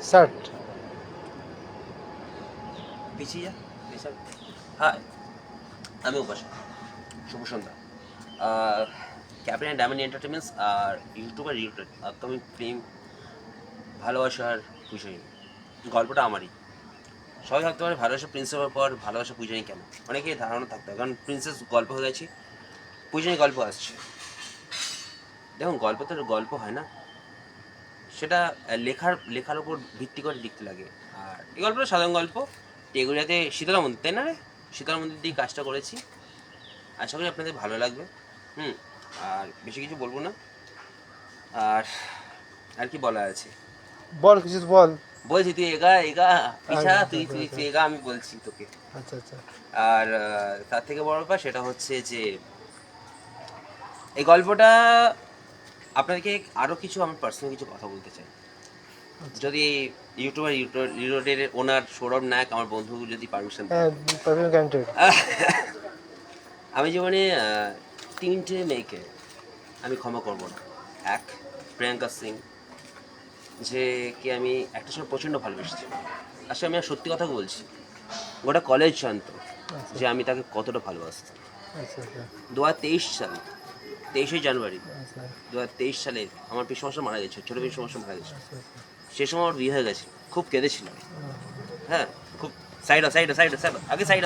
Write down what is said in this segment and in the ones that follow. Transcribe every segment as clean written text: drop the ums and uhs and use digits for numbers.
Start. পিছিয়ে যা এসব। হ্যাঁ, আমি উপাসা। শুভ সন্ধ্যা। ক্যাপ্টেন ডায়মন্ড এন্টারটেনমেন্টস আর ইউটিউবার রিলেটেড আপকামিং ফিল্ম ভালোবাসার পূজাই। গল্পটা আমারই। সবাই ভাবতে পারে ভালোবাসা প্রিন্সেসের পর ভালোবাসা পূজাই কেন, অনেকেই ধারণা থাকতে হয় কারণ প্রিন্সেস গল্প হয়ে গেছে, পূজাই গল্প আসছে। দেখুন, গল্প তো গল্প হয় না, সেটা লেখার উপর ভিত্তি করে লিখতে লাগে। আর এই গল্পটা সাধারণ গল্প। টেগুরিয়াতে শীতলা মন্দির, তাই না রে? শীতলা মন্দির দিয়ে কাজটা করেছি, আশা করি আপনাদের ভালো লাগবে। আর বেশি কিছু বলবো না। আর আর কি বলা আছে বল, কিছু বল। বলছি, তুই এগা এগা পিছা, আচ্ছা, তুই আচ্ছা, তুই আচ্ছা। তুই এগা, আমি বলছি তোকে। আচ্ছা, আচ্ছা। আর তার থেকে বড় ব্যাপার সেটা হচ্ছে যে এই গল্পটা আপনাদেরকে আরও কিছু আমার পার্সোনাল কিছু কথা বলতে চাই। আচ্ছা। যদি ইউটিউবার রিলোডের ওনার সৌরভ নায়ক আমার বন্ধু যদি পারমিশন দেয়। হ্যাঁ, পারমিশন গ্রান্টেড। আমি জীবনে তিনটে মেয়েকে আমি ক্ষমা করব না। এক, প্রিয়াঙ্কা সিং, যে কে আমি একটা সময় প্রচণ্ড ভালোবেসেছি। আসলে আমি আর সত্যি কথা বলছি, গোটা কলেজ জানতো আচ্ছা, যে আমি তাকে কতটা ভালোবাসতাম। আচ্ছা, আচ্ছা, 2023 সাল 23শে জানুয়ারি আচ্ছা, 2023 সালে আমার পিসমশাই মারা গেছে, ছোটো পিসমশাই মারা গেছে। আচ্ছা, আচ্ছা। সে সময় আমার বিয়ে হয়ে গেছে, খুব কেঁদেছিলাম। হ্যাঁ, খুব। সাইড সাইড সাইড সাইড আগে সাইড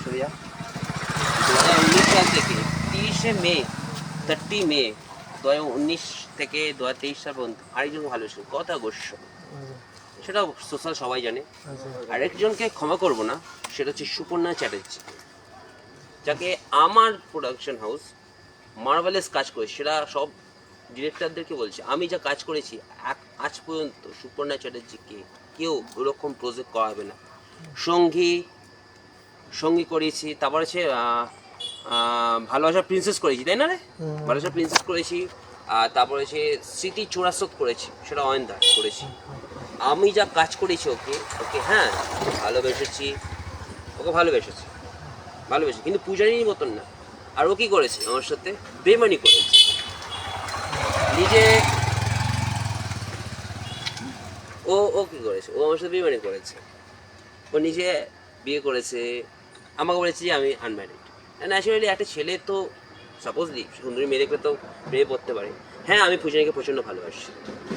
সরে যা। 2019 সাল থেকে 30 মে 30 মে 2019 থেকে 2023 সাল পর্যন্ত আরেকজন ভালোবাসেন, কথা অবশ্য সেটা সোশ্যাল সবাই জানে। আচ্ছা, আরেকজনকে ক্ষমা করব না, সেটা হচ্ছে সুপর্ণা চ্যাটার্জি, যাকে আমার প্রোডাকশন হাউস মার্ভেলাস কাজ করেছে। সেটা সব ডিরেক্টরদেরকে বলছি, আমি যা কাজ করেছি আজ পর্যন্ত সুপর্ণা চ্যাটার্জিকে কেউ ওরকম প্রজেক্ট করাবে না। সঙ্গী করেছি, তারপর হচ্ছে ভালোবাসার প্রিন্সেস করেছি, তাই না রে? ভালোবাসার প্রিন্সেস করেছি। তারপরে হচ্ছে স্মৃতি চোরাশোক করেছি, সেটা অয়নদা করেছি। আমি যা কাজ করেছি ওকে ওকে হ্যাঁ, ভালোবেসেছি, ওকে ভালোবেসেছি, কিন্তু পূজারীর মতন না। আর ও কী করেছে আমার সাথে? বেমানি করেছে। নিজে ও কী করেছে? ও আমার সাথে বেমানি করেছে। ও নিজে বিয়ে করেছে, আমাকে বলেছে যে আমি আনম্যারিড। ন্যাচারালি একটা ছেলে তো সাপোজলি সুন্দরী মেয়ে দেখলে তো প্রেমে পড়তে পারে। হ্যাঁ, আমি পূজানীকে প্রচণ্ড ভালোবাসি,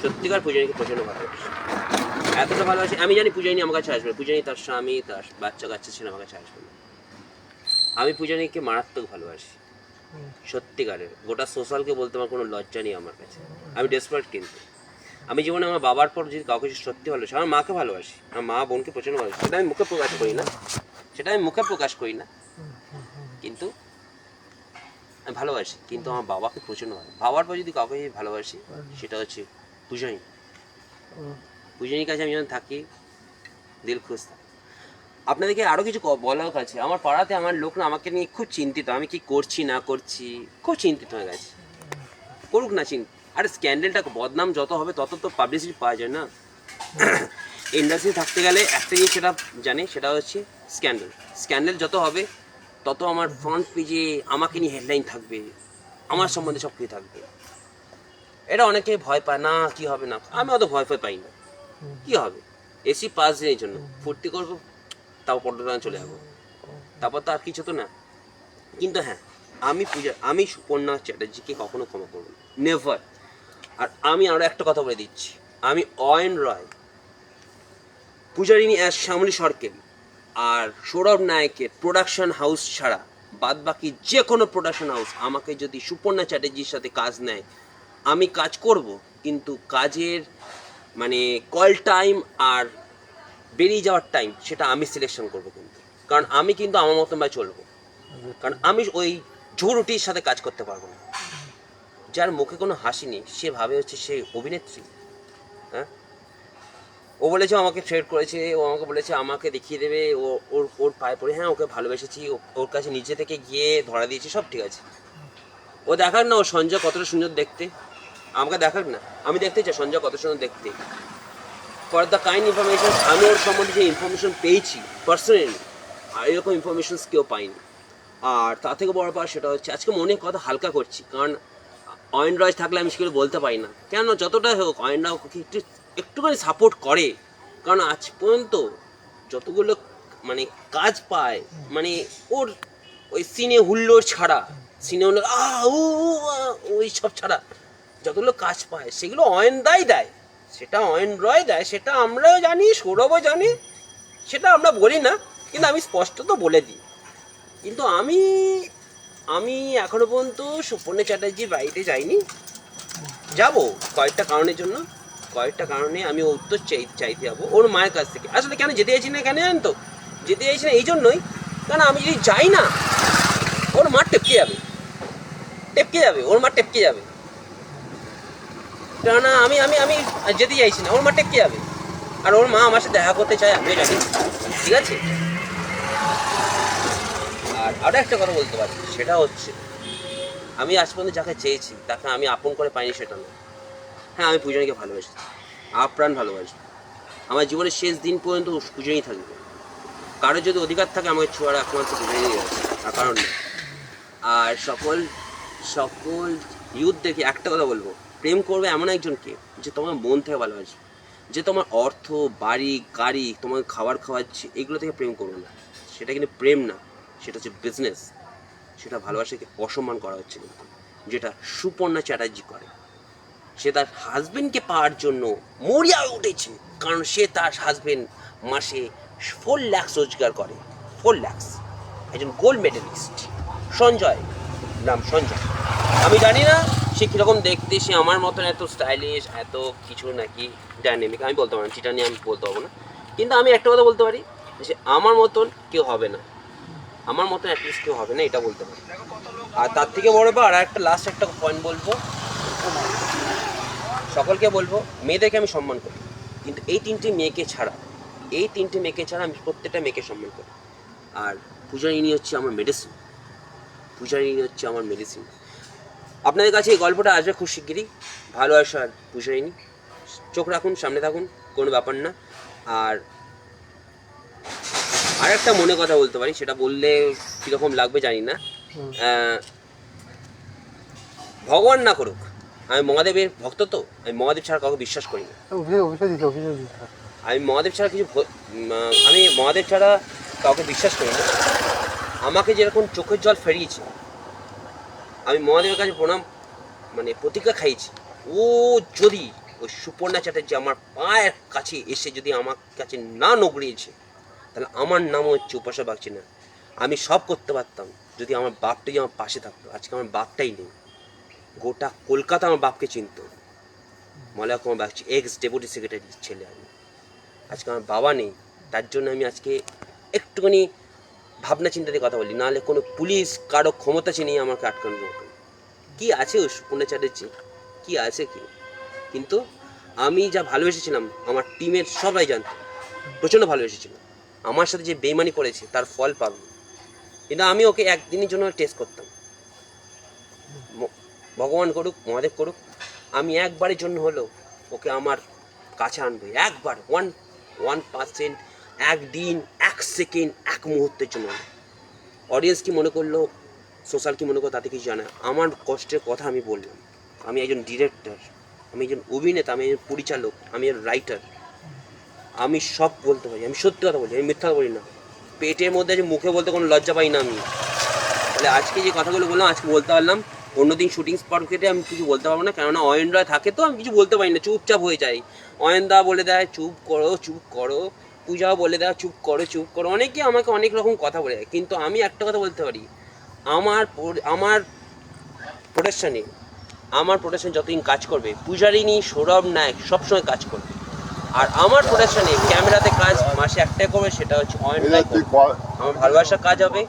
সত্যিকার পূজানীকে প্রচণ্ড ভালোবাসি, এতটা ভালোবাসি। আমি জানি পূজানী আমার কাছে আসবে, পূজানী তার স্বামী তার বাচ্চা কাচ্চা ছেলে আমার কাছে আসবে না। আমি পূজানীকে মারাত্মক ভালোবাসি, সত্যিকারের। গোটা সোশ্যালকে বলতে আমার কোনো লজ্জা নেই আমার কাছে। আমি ডেসপারেট, কিন্তু আমি জীবনে আমার বাবার পর যদি কাউকে সত্যি ভালোবাসি, আমার মাকে ভালোবাসি, আমার মা বোনকে প্রচণ্ড ভালোবাসি। সেটা আমি মুখে প্রকাশ করি না, কিন্তু আমি ভালোবাসি। কিন্তু আমার বাবাকে প্রচণ্ড বাবার পর যদি কাউকে ভালোবাসি, সেটা হচ্ছে পূজানী। পূজানীর কাছে আমি যখন থাকি, দিল খুশ থাকে। আপনাদেরকে আরও কিছু বলার আছে। আমার পাড়াতে আমার লোকরা আমাকে নিয়ে খুব চিন্তিত, আমি কি করছি না করছি, খুব চিন্তিত হয়ে গেছে। করুক না আরে স্ক্যান্ডেলটা, বদনাম যত হবে তত তো পাবলিসিটি পাওয়া যায় না। ইন্ডাস্ট্রি থাকতে গেলে একটা জিনিস সেটা জানি, সেটা হচ্ছে স্ক্যান্ডেল যত হবে তত আমার ফ্রন্ট পেজে আমাকে নিয়ে হেডলাইন থাকবে, আমার সম্বন্ধে সব কিছু থাকবে। এটা অনেকে ভয় পায় না, কি হবে না। আমি অত ভয় পাই না। কি হবে? এসি 5 দিনের জন্য ফুর্তি করবো, তাও পর্যটন চলে যাবো, তারপর তো আর কিছু তো না। কিন্তু হ্যাঁ, আমি সুপর্ণা চ্যাটার্জিকে কখনো ক্ষমা করবো না, নেভার। আর আমি আরও একটা কথা বলে দিচ্ছি, আমি অয়ন রয়, পূজারিনী শ্যামলী সরকেল আর সৌরভ নায়কের প্রোডাকশন হাউস ছাড়া বাদ বাকি যে কোনো প্রোডাকশন হাউস আমাকে যদি সুপর্ণা চ্যাটার্জির সাথে কাজ নেয়, আমি কাজ করব, কিন্তু কাজের মানে কল টাইম আর বেরিয়ে যাওয়ার টাইম সেটা আমি সিলেকশন করবো। কিন্তু কারণ আমি কিন্তু আমার মতন ভাই চলবো, কারণ আমি ওই ঝুড়ুটির সাথে কাজ করতে পারবো না। যার মুখে কোনো হাসি নেই, সে ভাবে হচ্ছে সে অভিনেত্রী। হ্যাঁ, ও বলেছে আমাকে থ্রেট করেছে, ও আমাকে বলেছে আমাকে দেখিয়ে দেবে, ওর পায়ে পড়ে হ্যাঁ ওকে ভালোবেসেছি, ওর কাছে নিজে থেকে গিয়ে ধরা দিয়েছি, সব ঠিক আছে। ও দেখাক না ও সঞ্জয় কতটা সুন্দর দেখতে, আমাকে দেখাক না, আমি দেখতে চাই সঞ্জয় কত সুন্দর দেখতে। ফর দ্য কাইন্ড ইনফরমেশন, আমি ওর সম্বন্ধে যে ইনফরমেশন পেয়েছি পার্সোনালি, আর এরকম ইনফরমেশনস কেউ পাইনি। আর তার থেকে বড় পাওয়া সেটা হচ্ছে, আজকে মনে কথা হালকা করছি, কারণ অয়ন রয় থাকলে আমি সেগুলো বলতে পারি না, কেন যতটা হোক অয়ন রায় ওকে একটুখানি সাপোর্ট করে, কারণ আজ পর্যন্ত যতগুলো মানে কাজ পায়, মানে ওর ওই সিনে হুল্লোড় ছাড়া, সিনে হুল্লোড় ওই সব ছাড়া যতগুলো কাজ পায় সেগুলো অয়ন দাই দেয়, সেটা অয়ন রয় দেয়, সেটা আমরাও জানি, সৌরভও জানি, সেটা আমরা বলি না, কিন্তু আমি স্পষ্টত বলে দিই। কিন্তু আমি এখনো পর্যন্ত সুপর্ণা চ্যাটার্জির বাড়িতে যাইনি, যাব কয়েকটা কারণের জন্য, কয়েকটা কারণে আমি উত্তর চাইতে যাবো ওর মায়ের কাছ থেকে। আসলে কেন যেতে চাইছি না, কেন জানেন তো, যেতে চাইছি না এই জন্যই, কারণ আমি যদি যাই না ওর মা টেপকে যাবে, ওর মা টেপকে যাবে, কেননা আমি আমি আমি যেতে চাইছি না, ওর মা টেপকে যাবে, আর ওর মা আমার সাথে দেখা করতে চায়, আমিও জানি, ঠিক আছে। আর আরও একটা কথা বলতে পারি, সেটা হচ্ছে আমি আজ পর্যন্ত যাকে চেয়েছি তাকে আমি আপন করে পাইনি সেটা না। হ্যাঁ, আমি পূজনীকে ভালোবেসেছি, আপ্রাণ ভালোবাসি, আমার জীবনের শেষ দিন পর্যন্ত পূজনীই থাকবে। কারোর যদি অধিকার থাকে আমাকে ছোঁয়ার একমাত্র পূজনীই আছে, তার কারণ নেই। আর সকল ইউথদেরকে একটা কথা বলবো, প্রেম করবে এমন একজনকে যে তোমার মন থেকে ভালোবাসবে, যে তোমার অর্থ, বাড়ি, গাড়ি, তোমাকে খাবার খাওয়াচ্ছে, এগুলো থেকে প্রেম করবে না, সেটা কিন্তু প্রেম না, সেটা হচ্ছে বিজনেস, সেটা ভালোবাসাকে অসম্মান করা হচ্ছে কিন্তু, যেটা সুপর্ণা চ্যাটার্জি করে। সে তার হাজবেন্ডকে পাওয়ার জন্য মরিয়া উঠেছে, কারণ সে তার হাজবেন্ড মাসে 4 লাখ রোজগার করে, 4 লাখ, একজন গোল্ড মেডেলিস্ট, সঞ্জয়, নাম সঞ্জয়। আমি জানি না সে কীরকম দেখতে, সে আমার মতন এত স্টাইলিশ, এত কিছু নাকি ডাইনামিক, আমি বলতে পারি না, সেটা নিয়ে আমি বলতে পারবো না, কিন্তু আমি একটা কথা বলতে পারি যে আমার মতন কেউ হবে না, আমার মতন অ্যাটলিস্ট কেউ হবে না, এটা বলতে পারি। আর তার থেকে বড় ব্যাপার, আর একটা লাস্ট একটা পয়েন্ট বলবো, সকলকে বলবো মেয়েদেরকে আমি সম্মান করি, কিন্তু এই তিনটে মেয়েকে ছাড়া আমি প্রত্যেকটা মেয়েকে সম্মান করি। আর পূজারিনী হচ্ছে আমার মেডিসিন, আপনাদের কাছে এই গল্পটা আসবে খুব শিগগিরই, ভালোবাসার পূজারিনী, চোখ রাখুন, সামনে থাকুন, কোনো ব্যাপার না। আর একটা মনে কথা বলতে পারি, সেটা বললে কীরকম লাগবে জানি না, ভগবান না করুক, আমি মহাদেবের ভক্ত, তো আমি মহাদেব ছাড়া কাউকে বিশ্বাস করি না, আমি মহাদেব ছাড়া কাউকে বিশ্বাস করি না। আমাকে যেরকম চোখের জল ফেরিয়েছে, আমি মহাদেবের কাছে প্রতিজ্ঞা খাইয়েছি, ও যদি ওই সুপর্ণা চ্যাটার্জি আমার পায়ের কাছে এসে যদি আমার কাছে না নগড়িয়েছে, তাহলে আমার নাম হচ্ছে উপাসা বাগচি না। আমি সব করতে পারতাম যদি আমার বাপটাই আমার পাশে থাকতো, আজকে আমার বাপটাই নেই, গোটা কলকাতা আমার বাপকে চিনত, মলয়া কুমার বাগচি, এক্স ডেপুটি সেক্রেটারির ছেলে আমি, আজকে আমার বাবা নেই, তার জন্য আমি আজকে একটুখানি ভাবনা চিন্তা দিয়ে কথা বলি, নাহলে কোনো পুলিশ কারো ক্ষমতা চিনিয়ে আমাকে আটকানোর মতো কী আছে ওই সুপর্ণা চ্যাটার্জি, কী আছে কি। কিন্তু আমি যা ভালোবেসেছিলাম আমার টিমের সবাই জানত, প্রচণ্ড ভালোবেসেছিল, আমার সাথে যে বেইমানি করেছে তার ফল পাবে, কিন্তু আমি ওকে একদিনের জন্য টেস্ট করতাম, ভগবান করুক, মহাদেব করুক, আমি একবারের জন্য হলেও ওকে আমার কাছে আনবো, একবার 1%, একদিন, 1 সেকেন্ড, 1 মুহূর্তের জন্য। অডিয়েন্স কি মনে করলো, সোশ্যাল কি মনে করলো, তাতে কিছু জানে, আমার কষ্টের কথা আমি বললাম, আমি একজন ডিরেক্টর, আমি একজন অভিনেতা, আমি একজন পরিচালক, আমি একজন রাইটার, আমি সব বলতে পারি, আমি সত্যি কথা বলি, আমি মিথ্যা বলি না, পেটের মধ্যে আছে, মুখে বলতে কোনো লজ্জা পাই না আমি। তাহলে আজকে যে কথাগুলো বললাম আজকে বলতে পারলাম, অন্যদিন শুটিং স্পট কেটে আমি কিছু বলতে পারবো না, কেননা অয়ন রায় থাকে তো আমি কিছু বলতে পারি না, চুপচাপ হয়ে যাই, অয়নদা বলে দেয় চুপ করো, পূজাও বলে দেয় চুপ করো, অনেকে আমাকে অনেক রকম কথা বলে দেয়, কিন্তু আমি একটা কথা বলতে পারি, আমার প্রোডাকশানে যতদিন কাজ করবে পূজারিনী, সৌরভ নায়ক সবসময় কাজ করবে, আর আমার প্রোডাকশানে ক্যামেরাতে কাজ মাসে একটাই করবে, সেটা হচ্ছে অয়ন রায়, আমার ভালোবাসার কাজ হবে,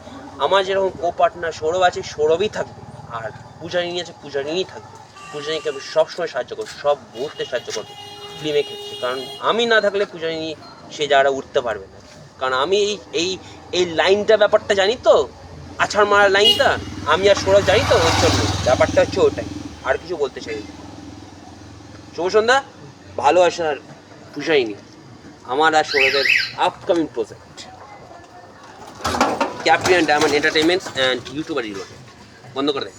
আমার যেরকম কো পার্টনার সৌরভ আছে, সৌরভই থাকবে, আর পূজারিনী আছে, পূজারিনীই থাকবে, পূজারিনীকে আমি সবসময় সাহায্য করবো, সব মুহূর্তে সাহায্য করবো ফিল্মের ক্ষেত্রে, কারণ আমি না থাকলে পূজারিনী সে জায়গাটা উঠতে পারবে না, কারণ আমি এই লাইনটা ব্যাপারটা জানি তো, আছাড় মারার লাইনটা আমি আর সৌরভ জানি তো, ওর জন্য ব্যাপারটা হচ্ছে ওটাই, আর কিছু বলতে চাই না। শুভ সন্ধ্যা, ভালোবাসার পূজারিনী, আমার আর সৌরভের upcoming project captain diamond entertainments and YouTuber reloaded, বন্ধ করে দেয়।